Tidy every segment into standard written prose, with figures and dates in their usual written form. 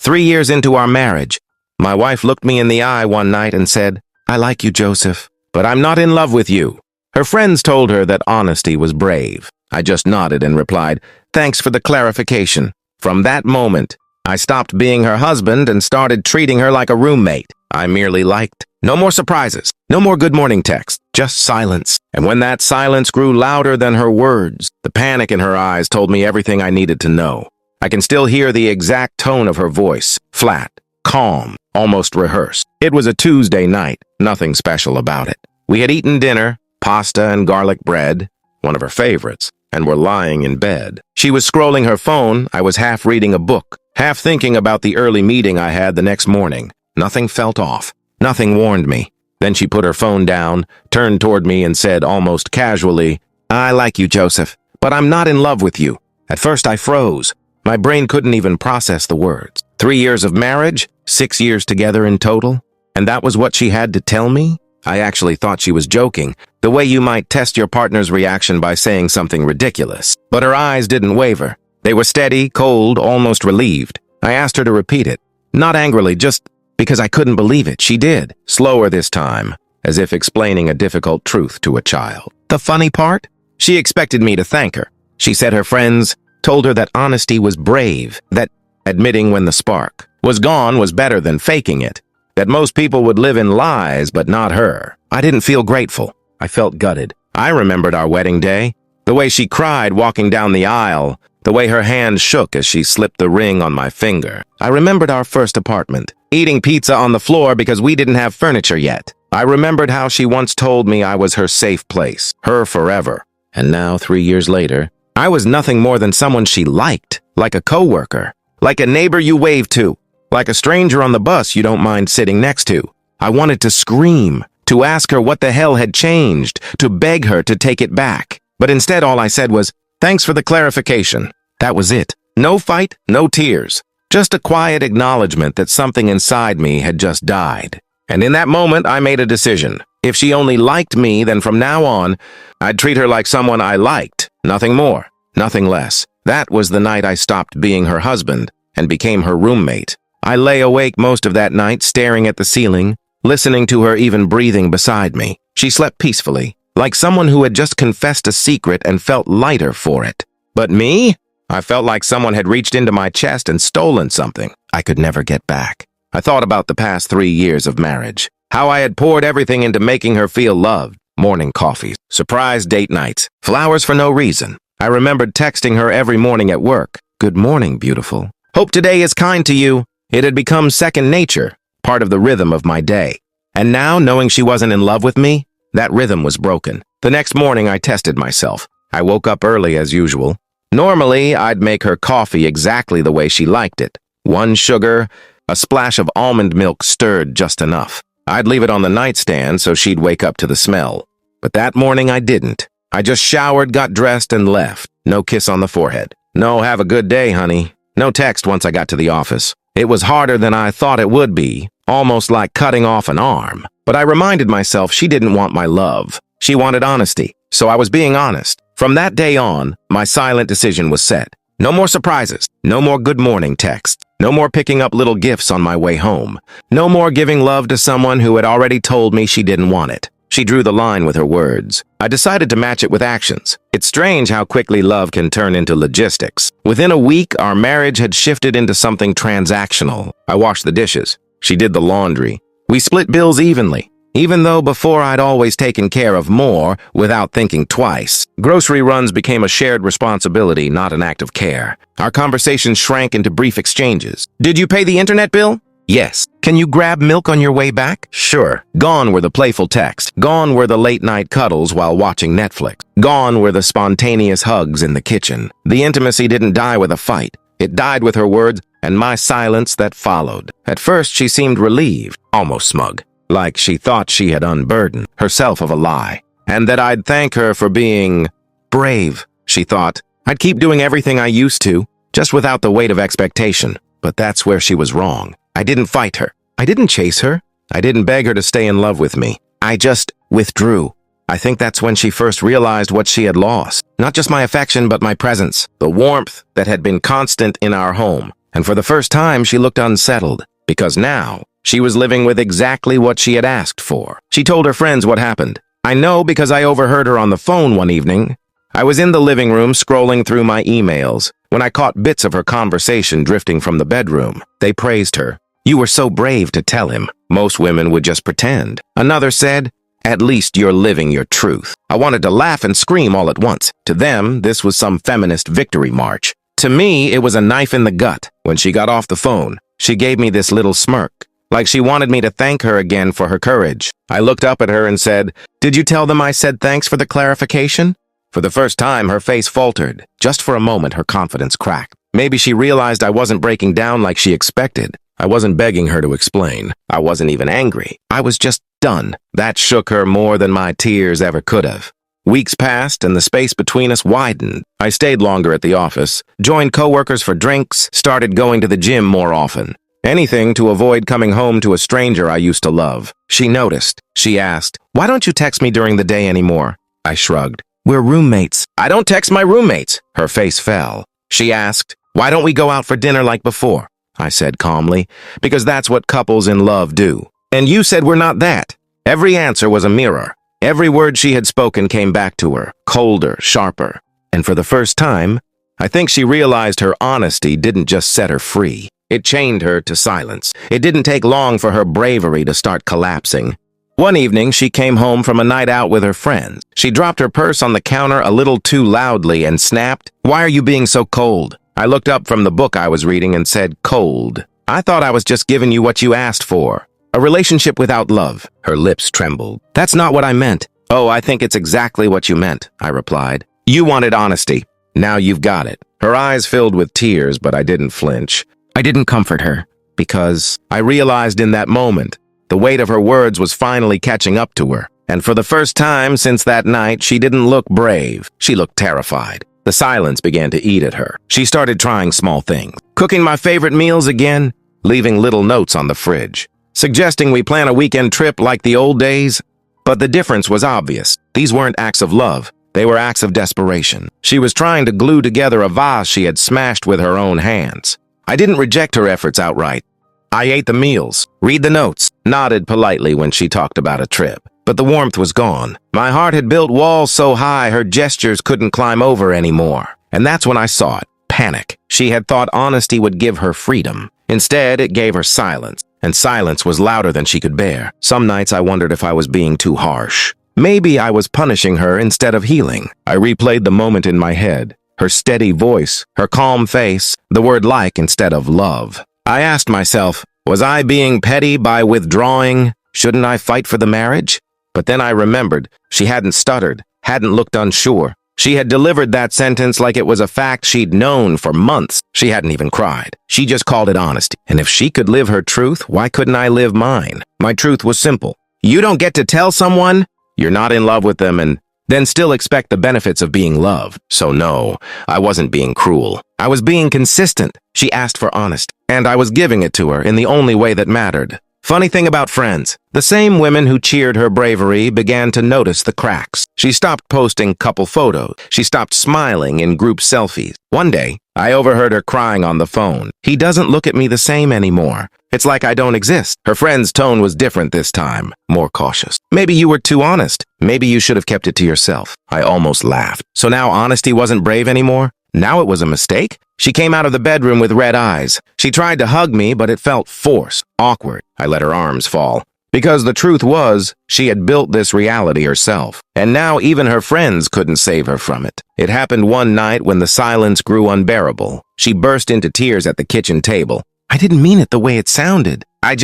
3 years into our marriage, my wife looked me in the eye one night and said, "I like you, Joseph, but I'm not in love with you." Her friends told her that honesty was brave. I just nodded and replied, "Thanks for the clarification." From that moment, I stopped being her husband and started treating her like a roommate I merely liked. No more surprises, no more good morning texts, just silence. And when that silence grew louder than her words, the panic in her eyes told me everything I needed to know. I can still hear the exact tone of her voice, flat, calm, almost rehearsed. It was a Tuesday night, nothing special about it. We had eaten dinner, pasta and garlic bread, one of her favorites, and were lying in bed. She was scrolling her phone. I was half reading a book, half thinking about the early meeting I had the next morning. Nothing felt off. Nothing warned me. Then she put her phone down, turned toward me and said almost casually, "I like you, Joseph, but I'm not in love with you." At first I froze. My brain couldn't even process the words. 3 years of marriage, 6 years together in total, and that was what she had to tell me? I actually thought she was joking, the way you might test your partner's reaction by saying something ridiculous. But her eyes didn't waver. They were steady, cold, almost relieved. I asked her to repeat it. Not angrily, just because I couldn't believe it. She did, slower this time, as if explaining a difficult truth to a child. The funny part? She expected me to thank her. She said her friends told her that honesty was brave, that admitting when the spark was gone was better than faking it, that most people would live in lies, but not her. I didn't feel grateful. I felt gutted. I remembered our wedding day, the way she cried walking down the aisle, the way her hand shook as she slipped the ring on my finger. I remembered our first apartment, eating pizza on the floor because we didn't have furniture yet. I remembered how she once told me I was her safe place, her forever. And now, 3 years later, I was nothing more than someone she liked, like a coworker, like a neighbor you wave to, like a stranger on the bus you don't mind sitting next to. I wanted to scream, to ask her what the hell had changed, to beg her to take it back. But instead all I said was, "Thanks for the clarification." That was it. No fight, no tears. Just a quiet acknowledgement that something inside me had just died. And in that moment, I made a decision. If she only liked me, then from now on, I'd treat her like someone I liked. Nothing more, nothing less. That was the night I stopped being her husband and became her roommate. I lay awake most of that night, staring at the ceiling, listening to her even breathing beside me. She slept peacefully, like someone who had just confessed a secret and felt lighter for it. But me? I felt like someone had reached into my chest and stolen something I could never get back. I thought about the past 3 years of marriage, how I had poured everything into making her feel loved. Morning coffees, surprise date nights, flowers for no reason. I remembered texting her every morning at work. "Good morning, beautiful. Hope today is kind to you." It had become second nature, part of the rhythm of my day. And now, knowing she wasn't in love with me, that rhythm was broken. The next morning, I tested myself. I woke up early as usual. Normally, I'd make her coffee exactly the way she liked it. 1 sugar, a splash of almond milk stirred just enough. I'd leave it on the nightstand so she'd wake up to the smell. But that morning I didn't. I just showered, got dressed, and left. No kiss on the forehead. No "have a good day, honey." No text once I got to the office. It was harder than I thought it would be, almost like cutting off an arm. But I reminded myself she didn't want my love. She wanted honesty, so I was being honest. From that day on, my silent decision was set. No more surprises, no more good morning texts, no more picking up little gifts on my way home, no more giving love to someone who had already told me she didn't want it. She drew the line with her words. I decided to match it with actions. It's strange how quickly love can turn into logistics. Within a week, our marriage had shifted into something transactional. I washed the dishes. She did the laundry. We split bills evenly, even though before I'd always taken care of more without thinking twice. Grocery runs became a shared responsibility, not an act of care. Our conversations shrank into brief exchanges. "Did you pay the internet bill?" "Yes." "Can you grab milk on your way back?" "Sure." Gone were the playful texts. Gone were the late-night cuddles while watching Netflix. Gone were the spontaneous hugs in the kitchen. The intimacy didn't die with a fight. It died with her words and my silence that followed. At first, she seemed relieved, almost smug, like she thought she had unburdened herself of a lie, and that I'd thank her for being brave, she thought. I'd keep doing everything I used to, just without the weight of expectation. But that's where she was wrong. I didn't fight her. I didn't chase her. I didn't beg her to stay in love with me. I just withdrew. I think that's when she first realized what she had lost. Not just my affection, but my presence. The warmth that had been constant in our home. And for the first time, she looked unsettled, because now she was living with exactly what she had asked for. She told her friends what happened. I know because I overheard her on the phone one evening. I was in the living room scrolling through my emails when I caught bits of her conversation drifting from the bedroom. They praised her. "You were so brave to tell him. Most women would just pretend." Another said, "At least you're living your truth." I wanted to laugh and scream all at once. To them, this was some feminist victory march. To me, it was a knife in the gut. When she got off the phone, she gave me this little smirk, like she wanted me to thank her again for her courage. I looked up at her and said, "Did you tell them I said thanks for the clarification?" For the first time, her face faltered. Just for a moment, her confidence cracked. Maybe she realized I wasn't breaking down like she expected. I wasn't begging her to explain. I wasn't even angry. I was just done. That shook her more than my tears ever could have. Weeks passed, and the space between us widened. I stayed longer at the office, joined coworkers for drinks, started going to the gym more often. Anything to avoid coming home to a stranger I used to love. She noticed. She asked, "Why don't you text me during the day anymore?" I shrugged. "We're roommates." "I don't text my roommates." Her face fell. She asked, "Why don't we go out for dinner like before?" I said calmly, "Because that's what couples in love do." "And you said we're not that." Every answer was a mirror. Every word she had spoken came back to her, colder, sharper. And for the first time, I think she realized her honesty didn't just set her free. It chained her to silence. It didn't take long for her bravery to start collapsing. One evening, she came home from a night out with her friends. She dropped her purse on the counter a little too loudly and snapped, "Why are you being so cold?" I looked up from the book I was reading and said, "Cold. I thought I was just giving you what you asked for. A relationship without love." Her lips trembled. "That's not what I meant." "Oh, I think it's exactly what you meant," I replied. "You wanted honesty. Now you've got it." Her eyes filled with tears, but I didn't flinch. I didn't comfort her, because I realized in that moment, the weight of her words was finally catching up to her. And for the first time since that night, she didn't look brave. She looked terrified. The silence began to eat at her. She started trying small things. Cooking my favorite meals again, leaving little notes on the fridge, suggesting we plan a weekend trip like the old days. But the difference was obvious. These weren't acts of love. They were acts of desperation. She was trying to glue together a vase she had smashed with her own hands. I didn't reject her efforts outright. I ate the meals, read the notes, nodded politely when she talked about a trip. But the warmth was gone. My heart had built walls so high her gestures couldn't climb over anymore. And that's when I saw it. Panic. She had thought honesty would give her freedom. Instead, it gave her silence. And silence was louder than she could bear. Some nights I wondered if I was being too harsh. Maybe I was punishing her instead of healing. I replayed the moment in my head. Her steady voice, her calm face, the word like instead of love. I asked myself, was I being petty by withdrawing? Shouldn't I fight for the marriage? But then I remembered, she hadn't stuttered, hadn't looked unsure. She had delivered that sentence like it was a fact she'd known for months. She hadn't even cried. She just called it honesty. And if she could live her truth, why couldn't I live mine? My truth was simple. You don't get to tell someone you're not in love with them and then still expect the benefits of being loved. So no, I wasn't being cruel. I was being consistent. She asked for honesty, and I was giving it to her in the only way that mattered. Funny thing about friends, the same women who cheered her bravery began to notice the cracks. She stopped posting couple photos. She stopped smiling in group selfies. One day, I overheard her crying on the phone. He doesn't look at me the same anymore. It's like I don't exist. Her friend's tone was different this time, more cautious. Maybe you were too honest. Maybe you should have kept it to yourself. I almost laughed. So now honesty wasn't brave anymore? Now it was a mistake? She came out of the bedroom with red eyes. She tried to hug me, but it felt forced, awkward. I let her arms fall. Because the truth was, she had built this reality herself. And now even her friends couldn't save her from it. It happened one night when the silence grew unbearable. She burst into tears at the kitchen table. I didn't mean it the way it sounded. I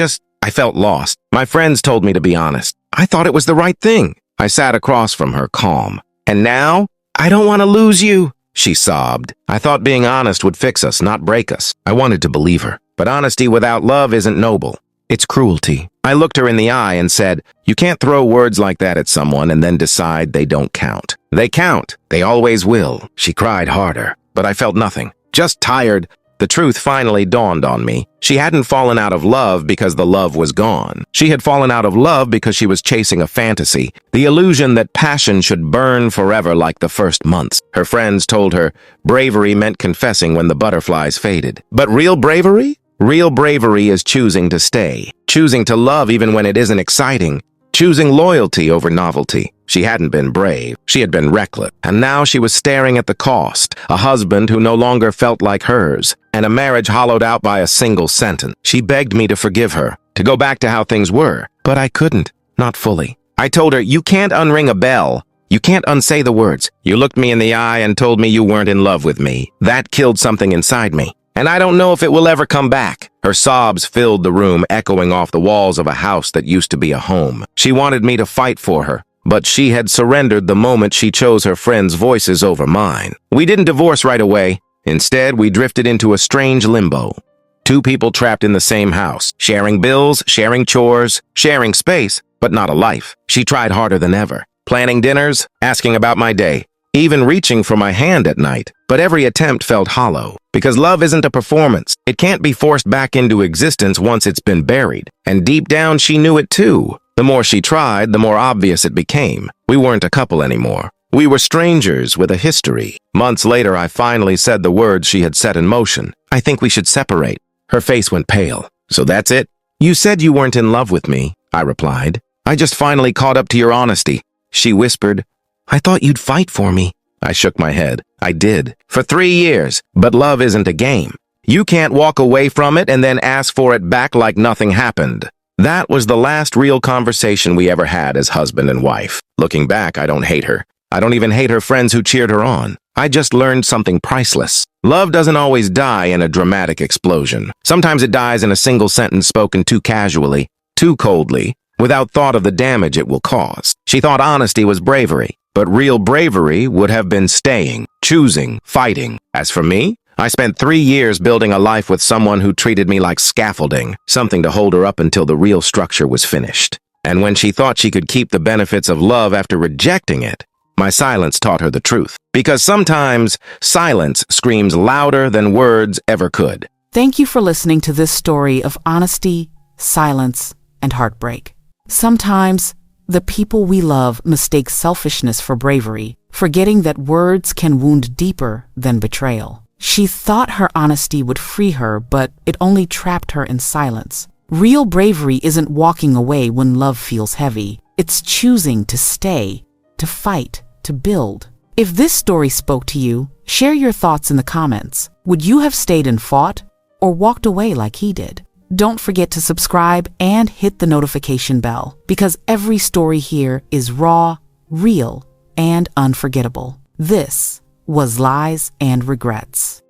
felt lost. My friends told me to be honest. I thought it was the right thing. I sat across from her, calm. And now, I don't want to lose you, she sobbed. I thought being honest would fix us, not break us. I wanted to believe her. But honesty without love isn't noble. It's cruelty. I looked her in the eye and said, you can't throw words like that at someone and then decide they don't count. They count. They always will. She cried harder, but I felt nothing. Just tired, The truth finally dawned on me. She hadn't fallen out of love because the love was gone. She had fallen out of love because she was chasing a fantasy, the illusion that passion should burn forever like the first months. Her friends told her bravery meant confessing when the butterflies faded. But real bravery? Real bravery is choosing to stay, choosing to love even when it isn't exciting, choosing loyalty over novelty. She hadn't been brave. She had been reckless. And now she was staring at the cost, a husband who no longer felt like hers, and a marriage hollowed out by a single sentence. She begged me to forgive her, to go back to how things were, but I couldn't, not fully. I told her, "You can't unring a bell. You can't unsay the words. You looked me in the eye and told me you weren't in love with me. That killed something inside me. And I don't know if it will ever come back." Her sobs filled the room, echoing off the walls of a house that used to be a home. She wanted me to fight for her, but she had surrendered the moment she chose her friends' voices over mine. We didn't divorce right away. Instead, we drifted into a strange limbo. Two people trapped in the same house, sharing bills, sharing chores, sharing space, but not a life. She tried harder than ever, planning dinners, asking about my day, even reaching for my hand at night. But every attempt felt hollow, because love isn't a performance. It can't be forced back into existence once it's been buried. And deep down, she knew it too. The more she tried, the more obvious it became. We weren't a couple anymore. We were strangers with a history. Months later, I finally said the words she had set in motion. "I think we should separate." Her face went pale. "So that's it? You said you weren't in love with me," I replied. "I just finally caught up to your honesty." She whispered, "I thought you'd fight for me." I shook my head. I did. For 3 years. But love isn't a game. You can't walk away from it and then ask for it back like nothing happened. That was the last real conversation we ever had as husband and wife. Looking back, I don't hate her. I don't even hate her friends who cheered her on. I just learned something priceless. Love doesn't always die in a dramatic explosion. Sometimes it dies in a single sentence spoken too casually, too coldly, without thought of the damage it will cause. She thought honesty was bravery, but real bravery would have been staying, choosing, fighting. As for me, I spent 3 years building a life with someone who treated me like scaffolding, something to hold her up until the real structure was finished. And when she thought she could keep the benefits of love after rejecting it, my silence taught her the truth. Because sometimes silence screams louder than words ever could. Thank you for listening to this story of honesty, silence, and heartbreak. Sometimes the people we love mistake selfishness for bravery, forgetting that words can wound deeper than betrayal. She thought her honesty would free her, but it only trapped her in silence. Real bravery isn't walking away when love feels heavy. It's choosing to stay, to fight, to build. If this story spoke to you, share your thoughts in the comments. Would you have stayed and fought, or walked away like he did? Don't forget to subscribe and hit the notification bell, because every story here is raw, real, and unforgettable. This was Lies and Regrets.